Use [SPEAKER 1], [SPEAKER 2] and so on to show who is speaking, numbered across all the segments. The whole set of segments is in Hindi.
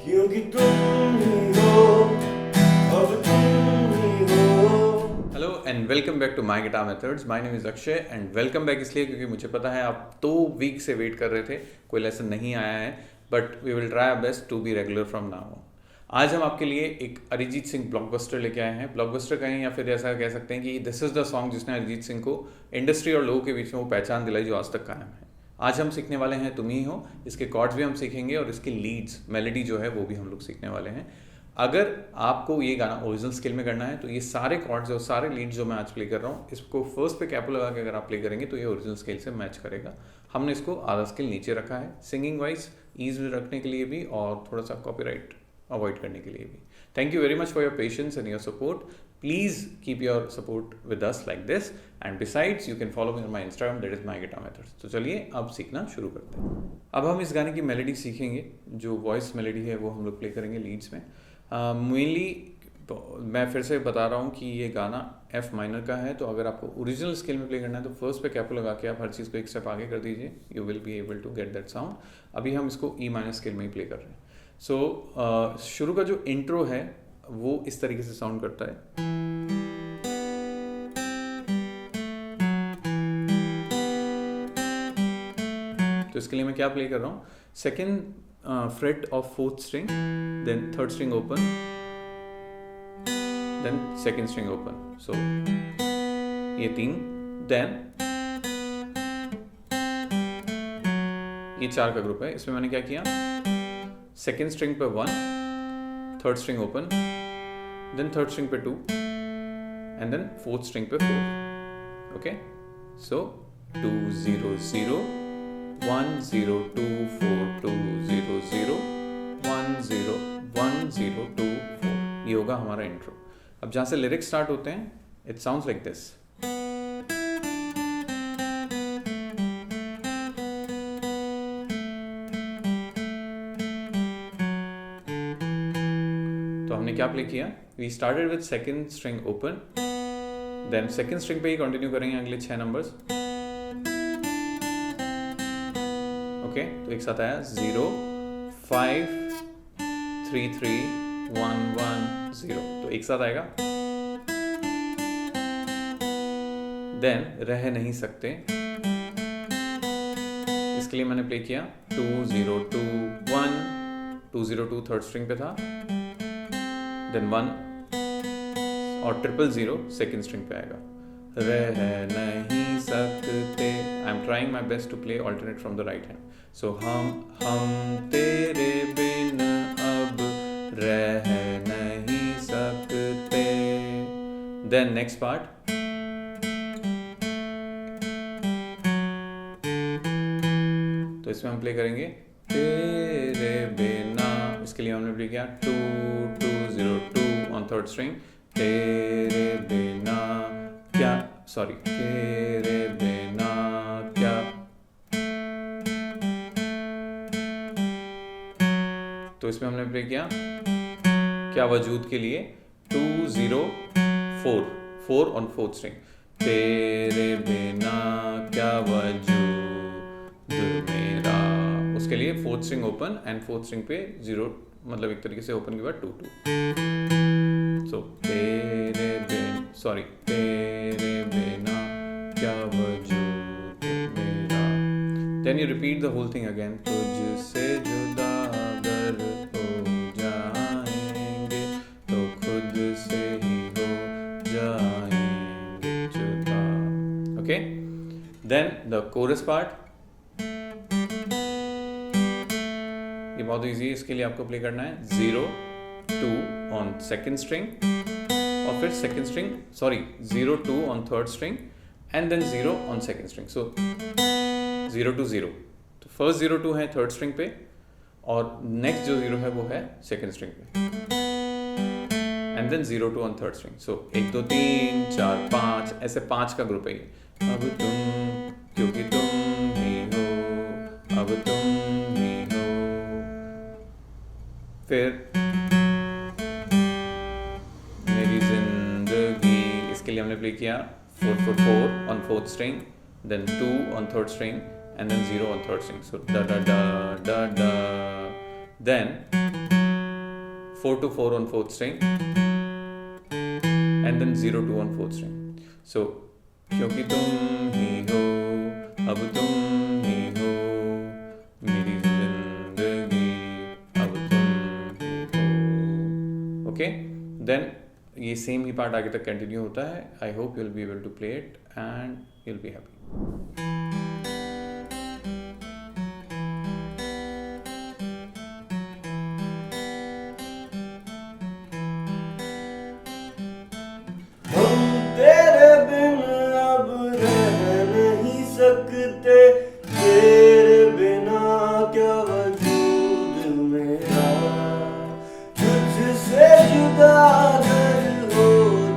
[SPEAKER 1] क्योंकि तुम ही हो, अब तुम ही हो।
[SPEAKER 2] Hello and welcome back to my guitar methods. My name is Akshay and welcome back इसलिए क्योंकि मुझे पता है आप 2 वीक से वेट कर रहे थे, कोई लेसन नहीं आया है, but we will try our best to be regular from now. आज हम आपके लिए एक अरिजीत सिंह ब्लॉकबस्टर लेके आए हैं। ब्लॉकबस्टर कहें या फिर ऐसा कह सकते हैं कि दिस इज़ द सॉन्ग जिसने अरिजीत सिंह को इंडस्ट्री और लोगों के बीच में वो पहचान दिलाई जो आज तक कायम है। आज हम सीखने वाले हैं तुम ही हो, इसके कॉर्ड्स भी हम सीखेंगे और इसकी लीड्स मेलोडी जो है वो भी हम लोग सीखने वाले हैं। अगर आपको ये गाना ओरिजिनल स्केल में करना है तो ये सारे कॉर्ड्स और सारे लीड्स जो मैं आज प्ले कर रहा हूँ, इसको फर्स्ट पे कैपो लगा के अगर आप प्ले करेंगे तो ये ओरिजिनल स्केल से मैच करेगा। हमने इसको आधा स्केल नीचे रखा है, सिंगिंग वाइज ईज रखने के लिए भी और थोड़ा सा कॉपीराइट अवॉइड करने के लिए भी। Thank you very much for your patience and your support. Please keep your support with us like this and besides you can follow me on my Instagram, that is my guitar methods. तो चलिए अब सीखना शुरू करते हैं। अब हम इस गाने की मेलोडी सीखेंगे, जो वॉइस मेलोडी है वो हम लोग प्ले करेंगे लीड्स में। मेनली मैं फिर से बता रहा हूँ कि ये गाना F माइनर का है, तो अगर आपको ओरिजिनल स्केल में प्ले करना है तो फर्स्ट पे कैपो लगा के आप हर चीज़ को एक स्टेप आगे कर दीजिए, you will be able to get that sound. अभी हम इसको E माइनर स्केल में ही प्ले कर रहे हैं। सो शुरू का जो इंट्रो है वो इस तरीके से साउंड करता है। तो इसके लिए मैं क्या प्ले कर रहा हूँ, second fret of fourth string, then third string open, then second string open. So ये 3, देन ये 4 का ग्रुप है। इसमें मैंने क्या किया, सेकेंड स्ट्रिंग पे 1, third string open, then third string पे 2 एंड देन फोर्थ स्ट्रिंग पे 4। Okay, so 2 0 0 1 0 2 4 2 0 0 1 0 1 0 2 4। ये होगा हमारा इंट्रो। अब जहाँ से लिरिक्स स्टार्ट होते हैं, इट साउंड्स लाइक दिस। तो हमने क्या प्ले किया, we started with second string open, then second string पे ही कंटिन्यू करेंगे अगले 6 नंबर्स। ओके, तो एक साथ आया 0 5 3 3 1 1 0, तो एक साथ आएगा। देन रह नहीं सकते, इसके लिए मैंने प्ले किया 2 0 2 1 2 0 2 थर्ड स्ट्रिंग पे था, देन 1 और 0 0 0 सेकेंड स्ट्रिंग पे आएगा। रह नहीं सकते, I am trying my best to play alternate from the right hand. So हम तेरे बिन अब रह नहीं सकते। देन नेक्स्ट पार्ट, तो इसमें हम प्ले करेंगे तेरे बिना। इसके लिए हमने प्ले किया 2 2 0 2 ऑन थर्ड स्ट्रिंग, तेरे बिना क्या, सॉरी, तेरे बिना क्या। तो इसमें हमने प्ले किया क्या वजूद के लिए 2 0 4 4 ऑन फोर्थ स्ट्रिंग, तेरे बिना क्या वजूद मेरा। उसके लिए fourth string open and fourth string पे 0, मतलब एक तरीके से ओपन के बाद 2 2। सो तेरे बिना क्या वजूद मेरा। Then you repeat the whole thing again, तुझसे जुदा अगर हो जाएंगे तो खुद से ही हो जाएंगे जुदा। Okay, then the chorus part, ये बहुत इजी है। इसके लिए आपको प्ले करना है 0 2 ऑन सेकेंड स्ट्रिंग और फिर second string, sorry 0 2 on third string and then 0 on second string. So 0 2 0, तो फर्स्ट 0 2 है थर्ड स्ट्रिंग पे और नेक्स्ट जो 0 है वो है सेकेंड स्ट्रिंग पे and then 0 2 on third string. So 1 2 3 4 5, ऐसे 5 का ग्रुप है ये। अब तुम, क्योंकि तुम ही हो, अब तुम ही हो। फिर मेरी जिंदगी, इसके लिए हमने प्ले किया 4 4 4 on fourth string, then 2 on third string and then 0 on third string, so da da da da da, then 4 to 4 on 4th string, and then 0 to 1 4th string. So क्योंकि तुम ही हो, अब तुम ही हो, मेरी जिंदगी अब तुम ही हो. Okay, then ये सेम ही पार्ट आगे तक कंटिन्यू होता है. I hope you will be able to play it and you will be happy.
[SPEAKER 1] हम तेरे बिन अब रह नहीं सकते, तेरे बिना क्या वजूद मेरा, तुझसे जुदा अगर हो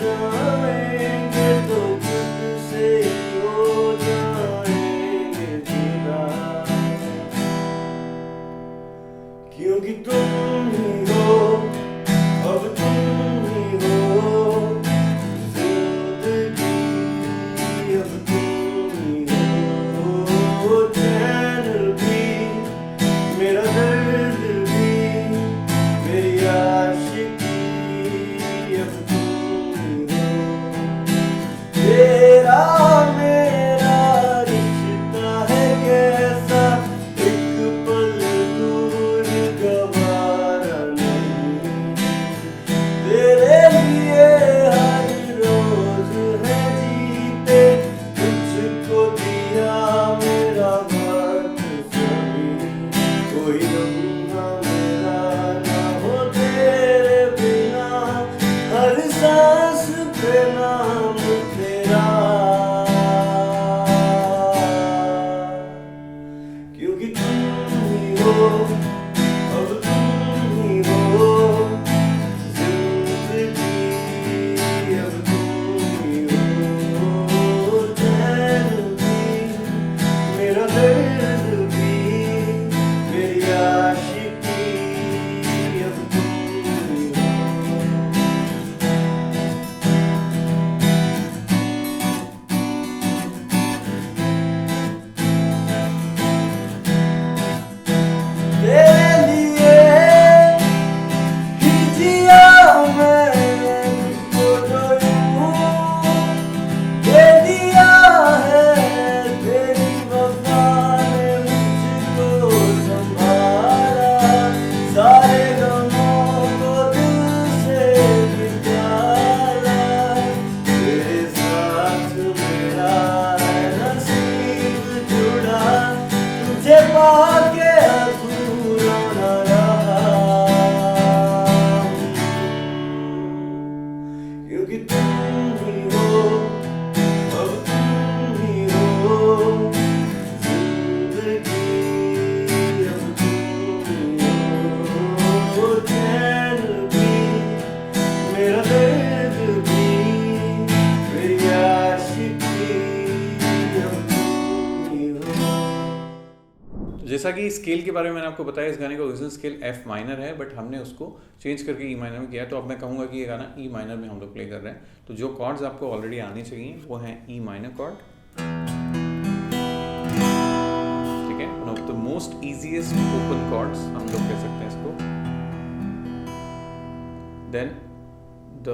[SPEAKER 1] जाएंगे तो खुद से ही हो जाएंगे जुदा, क्योंकि तुम ही हो, अब तुम ही हो, जिंदगी अब तुम ही हो, चैन भी, मेरा दर्द भी, मेरी आशिकी अब तुम ही हो, तेरा मेरा रिश्ता है कैसा, एक पल दूर गवारा नहीं, तेरे लिए हर रोज है जीते, तुझको दिया मेरा वक्त सभी, कोई लम्हा मेरा ना हो तेरे बिना, हर सांस पे नाम तेरा, क्योंकि तुम ही हो, अब तुम ही हो, जिंदगी अब तुम ही हो, चैन भी, मेरा दर्द भी, मेरी आशिकी अब तुम ही हो. तेरे लिए ही जिया मैंने मुझको जो यूं, दे दिया है तेरी वफा ने मुझको संभाला, सारे गमों को दिल से निकाला, तेरे साथ मेरा है नसीब जुड़ा, तुझे पाके अधूरा न रहा, क्योंकि तुम ही हो, अब तुम ही हो, जिंदगी अब तुम ही हो, चैन भी, मेरा दर्द भी, मेरी आशिकी अब तुम ही हो.
[SPEAKER 2] जैसा कि स्केल के बारे में मैंने आपको बताया, इस गाने का ओरिजिनल स्केल एफ माइनर है, बट हमने उसको चेंज करके ई माइनर में किया है. तो अब मैं कहूँगा कि ये गाना ई माइनर में हम लोग प्ले कर रहे हैं. तो जो कॉर्ड्स आपको ऑलरेडी आने चाहिए वो हैं ई माइनर कॉर्ड, ठीक है, one of the most easiest open chords हम लोग कह सकते हैं इसको. Then the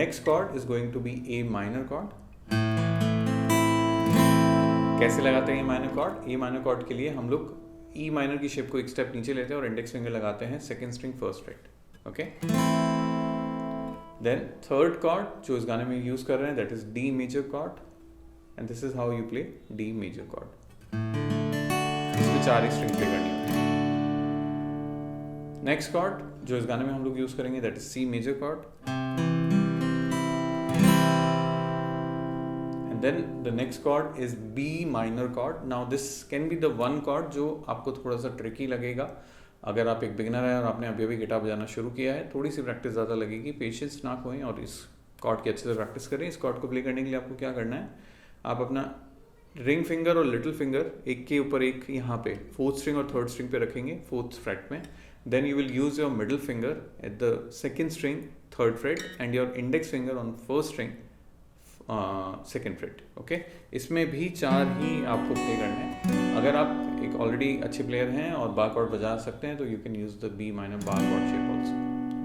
[SPEAKER 2] next chord is going to be A minor chord. कैसे लगाते हैं A minor chord? A minor chord के लिए हम लोग ई माइनर की शेप को एक स्टेप नीचे लेते हैं और इंडेक्स फिंगर लगाते हैं second string first fret. Okay, then third chord जो इस गाने में यूज कर रहे हैं that is D major chord, and this is how you play D major chord. इसमें 4 स्ट्रिंग प्ले करनी होती है. नेक्स्ट कॉर्ड जो इस गाने में हम लोग यूज करेंगे that is C major chord, then the next chord is B minor chord. Now this can be the one chord जो आपको थोड़ा सा ट्रिकी लगेगा. अगर आप एक बिगिनर है और आपने अभी अभी गिटार बजाना शुरू किया है, थोड़ी सी प्रैक्टिस ज़्यादा लगेगी, पेशेंस ना खोएं और इस कॉर्ड की अच्छे से प्रैक्टिस करें. इस कॉर्ड को प्ले करने के लिए आपको क्या करना है, आप अपना रिंग फिंगर और लिटिल फिंगर एक के ऊपर एक यहाँ पे फोर्थ स्ट्रिंग और थर्ड स्ट्रिंग पे रखेंगे, फोर्थ फ्रेट में. Then you will use your middle finger at the second string third fret and your index finger on first string second fret. Okay, इसमें भी 4 ही आपको प्ले करने हैं. अगर आप एक ऑलरेडी अच्छे प्लेयर हैं और बार कॉर्ड बजा सकते हैं तो you can use the B minor bar chord shape also.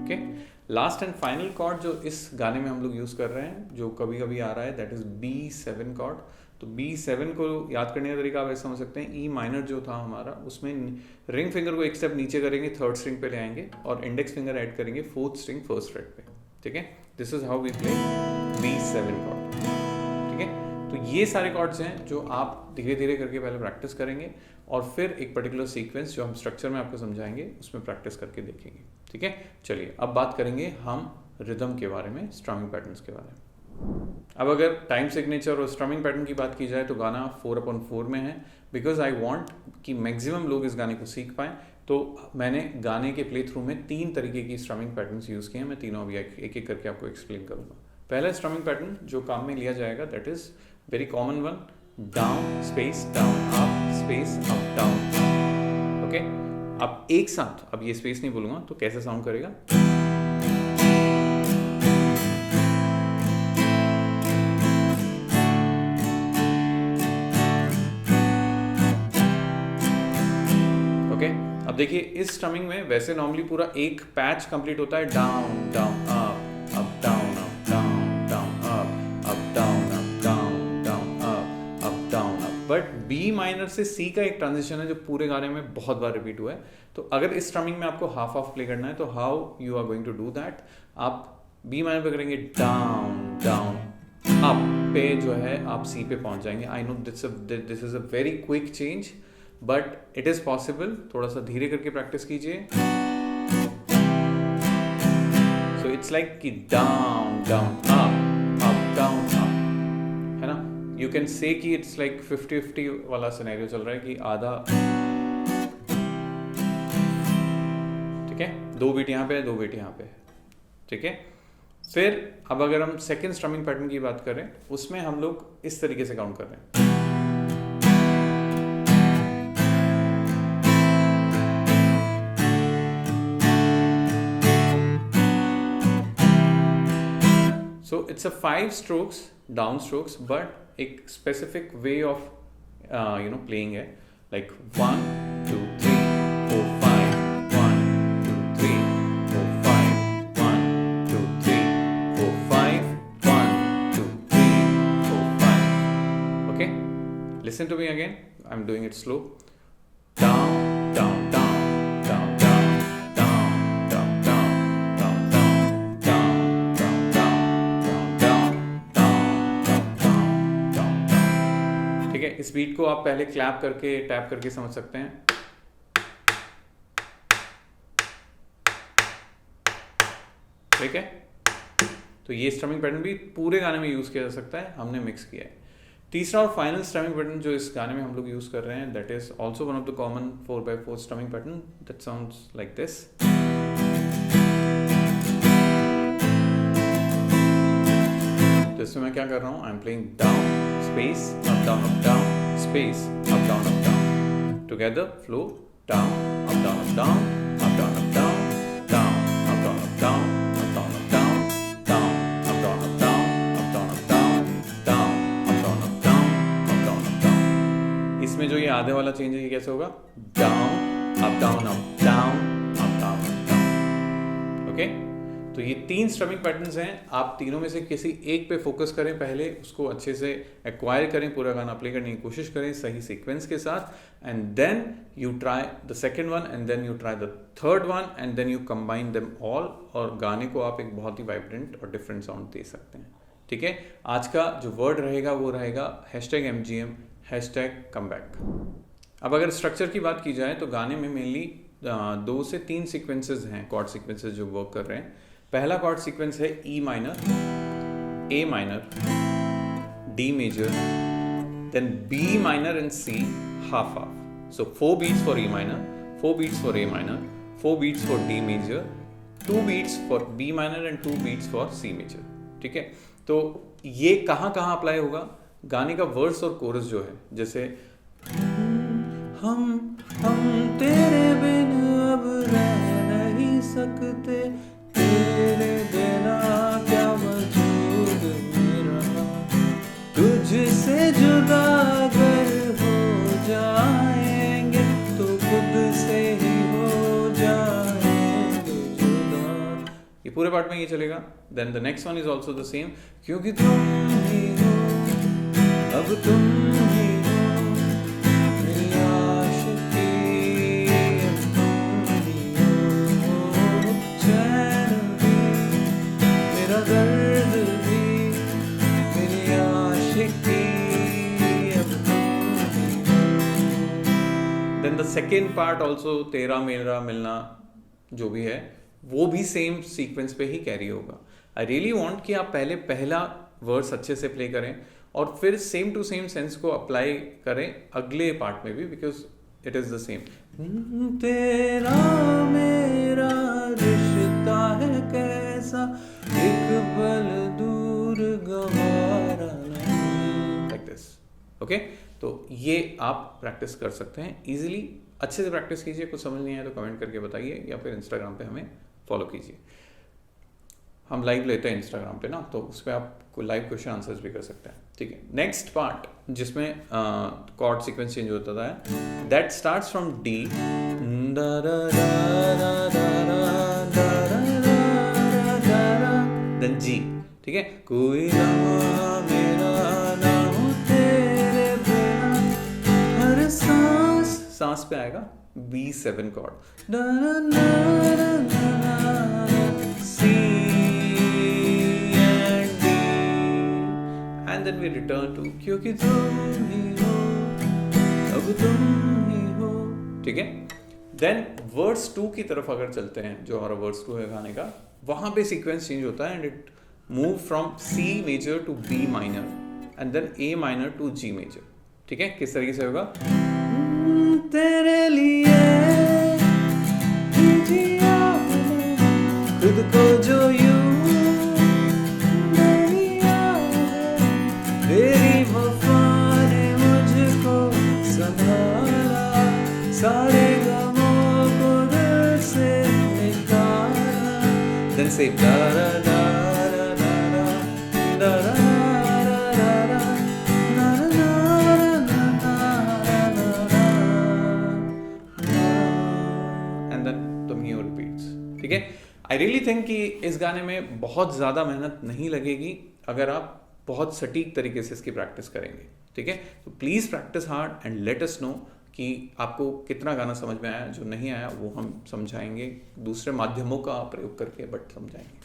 [SPEAKER 2] Okay, last and final chord जो इस गाने में हम लोग यूज़ कर रहे हैं, जो कभी कभी आ रहा है, दैट इज़ B7 कॉर्ड। तो B7 को याद करने का तरीका आप ऐसे समझ सकते हैं, ई माइनर जो था हमारा, उसमें रिंग फिंगर को एक स्टेप नीचे करेंगे, थर्ड स्ट्रिंग पे ले आएंगे, और इंडेक्स फिंगर ऐड करेंगे फोर्थ स्ट्रिंग फर्स्ट फ्रेट पे। ठीक है, this is how we play B7 chord. ठीक है, तो ये सारे कॉर्ड्स हैं जो आप धीरे धीरे करके पहले प्रैक्टिस करेंगे, और फिर एक पर्टिकुलर सीक्वेंस जो हम स्ट्रक्चर में आपको समझाएंगे उसमें प्रैक्टिस करके देखेंगे। ठीक है, चलिए अब बात करेंगे हम रिदम के बारे में, स्ट्रमिंग पैटर्न्स के बारे में। अब अगर टाइम सिग्नेचर और स्ट्रमिंग पैटर्न की बात की जाए तो गाना 4/4 में है, बिकॉज आई वांट कि मैक्सिमम लोग इस गाने को सीख पाएँ। तो मैंने गाने के प्ले थ्रू में 3 तरीके की स्ट्रमिंग पैटर्न्स यूज़ किए हैं। मैं तीनों अभी एक एक करके आपको एक्सप्लेन करूँगा। पहला स्ट्रमिंग पैटर्न जो काम में लिया जाएगा, that is very common one, down space down up space up down. Okay, अब एक साथ, अब ये स्पेस नहीं बोलूँगा तो कैसे साउंड करेगा, अब देखिए इस स्ट्रमिंग में वैसे नॉर्मली पूरा एक पैच कंप्लीट होता है, down down up down up down down up down up down down up down up, but B minor से सी का एक ट्रांजिशन है जो पूरे गाने में बहुत बार रिपीट हुआ है। तो अगर इस स्ट्रमिंग में आपको हाफ हाफ प्ले करना है तो how you are going to do that, आप बी माइनर पे करेंगे डाउन डाउन अप पे जो है आप सी पे पहुंच जाएंगे। I know this is a very quick change, but it is possible. थोड़ा सा धीरे करके प्रैक्टिस कीजिए। सो इट्स लाइक कि down down up down up, है ना। यू कैन से कि इट्स लाइक 50-50 वाला सिनेरियो चल रहा है कि आधा, ठीक है, 2 बीट यहाँ पे है, 2 बीट यहाँ पे, ठीक है। फिर अब अगर हम सेकेंड स्ट्रमिंग पैटर्न की बात करें, उसमें हम लोग इस तरीके से काउंट कर रहे हैं। So it's a 5 strokes down strokes, but एक specific way of playing है, like 1 2 3 4 5 1 2 3 4 5 1 2 3 4 5 1 2 3 4 5. Okay, listen to me again. I'm doing it slow. Down down down down down down down down down down down down down down. ठीक है, इस बीट को आप पहले क्लैप करके टैप करके समझ सकते हैं। ठीक है, तो ये स्ट्रमिंग पैटर्न भी पूरे गाने में यूज किया जा सकता है, हमने मिक्स किया है। तीसरा और फाइनल स्ट्रमिंग पैटर्न जो इस गाने में हम लोग यूज कर रहे हैं, that is also one of the common 4/4 strumming pattern that sounds like this. तो इसमें मैं क्या कर रहा हूँ, I am playing down space up down space up down together flow down up down up down up down up down down up down up down up down up down down up down up down up down up down down up down up down up down up down. इसमें जो ये आधे वाला चेंज है, ये कैसे होगा, down up down up down up down up down. Okay, तो ये 3 स्ट्रमिंग पैटर्न्स हैं। आप तीनों में से किसी एक पे फोकस करें, पहले उसको अच्छे से एक्वायर करें, पूरा गाना प्ले करने की कोशिश करें सही सीक्वेंस के साथ, and then you try the second one, and then you try the third one, and then you combine them all, और गाने को आप एक बहुत ही वाइब्रेंट और डिफरेंट साउंड दे सकते हैं। ठीक है, आज का जो वर्ड रहेगा वो रहेगा #MGM #comeback। अब अगर स्ट्रक्चर की बात की जाए तो गाने में मेनली 2 से 3 सीक्वेंसेज हैं, कॉर्ड सीक्वेंसेज जो वर्क कर रहे हैं। पहला कॉर्ड सीक्वेंस है E minor, A minor, D major, then B minor and C half half. So 4 beats for E minor, 4 beats for A minor, 4 beats for D major, 2 beats for B minor and 2 beats for C major। ठीक है, तो ये कहाँ कहाँ अप्लाई होगा, गाने का वर्स और कोरस जो है, जैसे हम तेरे बिन अब रह नहीं सकते, तेरे बिना क्या वजूद मेरा, तुझसे जुदा अगर हो जाएंगे तो खुद से ही हो जाएंगे जुदा, ये पूरे पार्ट में ये चलेगा. Then the next one is also the same. क्योंकि तुम ही हो, अब तुम ही हो, मेरी आशिकी, अब तुम ही हो, चैन भी, मेरा दर्द भी, मेरी आशिकी, अब तुम ही हो. Then the second part also, तेरा मेरा मिलना जो भी है वो भी सेम सीक्वेंस पे ही कैरी होगा. आई रियली वॉन्ट कि आप पहले पहला वर्स अच्छे से प्ले करें और फिर सेम टू सेम सेंस को अप्लाई करें अगले पार्ट में भी, because it is the same. तेरा मेरा रिश्ता है कैसा, एक पल दूर गवारा नहीं, लाइक दिस. ओके, तो ये आप प्रैक्टिस कर सकते हैं इजीली. अच्छे से प्रैक्टिस कीजिए. कुछ समझ नहीं आया तो कमेंट करके बताइए या फिर इंस्टाग्राम पे हमें फॉलो कीजिए. हम लाइव लेते हैं इंस्टाग्राम पे ना, तो उस पर आप लाइव क्वेश्चन आंसर्स भी कर सकते हैं. ठीक है. नेक्स्ट पार्ट जिसमें कॉर्ड सीक्वेंस चेंज होता है, that starts from D, then G. ठीक है. कोई लम्हा मेरा ना हो तेरे बिना, हर सांस पे आएगा B7 chord, C and D, and then we return to क्योंकि तुम ही हो, अब तुम ही हो. ठीक है. देन वर्स 2 की तरफ अगर चलते हैं, जो हमारा वर्स 2 है गाने का, वहां पे सीक्वेंस चेंज होता है and it move from C major to B minor and then A minor to G major. ठीक है. किस तरीके से होगा? तेरे लिए जिया खुद को जो यूं नहीं आया, तेरी वफा ने मुझको संभाला, सारे गमों को दिल से निकाला. Then say da da da da da da da. ठीक है. आई रियली थिंक कि इस गाने में बहुत ज़्यादा मेहनत नहीं लगेगी अगर आप बहुत सटीक तरीके से इसकी प्रैक्टिस करेंगे. ठीक है. तो please practice hard and let us know कि आपको कितना गाना समझ में आया. जो नहीं आया वो हम समझाएंगे दूसरे माध्यमों का प्रयोग करके, बट समझाएंगे.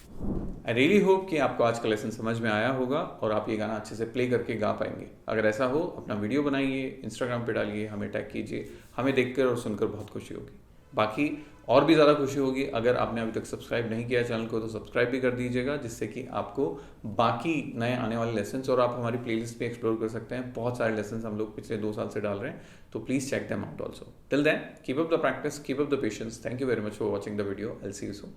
[SPEAKER 2] आई रियली होप कि आपको आज का लेसन समझ में आया होगा और आप ये गाना अच्छे से प्ले करके गा पाएंगे. अगर ऐसा हो, अपना वीडियो बनाइए, इंस्टाग्राम पे डालिए, हमें टैग कीजिए. हमें देखकर और सुनकर बहुत खुशी होगी. बाकी और भी ज़्यादा खुशी होगी अगर आपने अभी तक सब्सक्राइब नहीं किया चैनल को, तो सब्सक्राइब भी कर दीजिएगा, जिससे कि आपको बाकी नए आने वाले लेसन्स और आप हमारी प्लेलिस्ट पे एक्सप्लोर कर सकते हैं. बहुत सारे लेसन्स हम लोग पिछले 2 साल से डाल रहे हैं, तो please check them out also. Till then keep up the practice, keep up the patience. Thank you very much for watching the video. I will see you soon.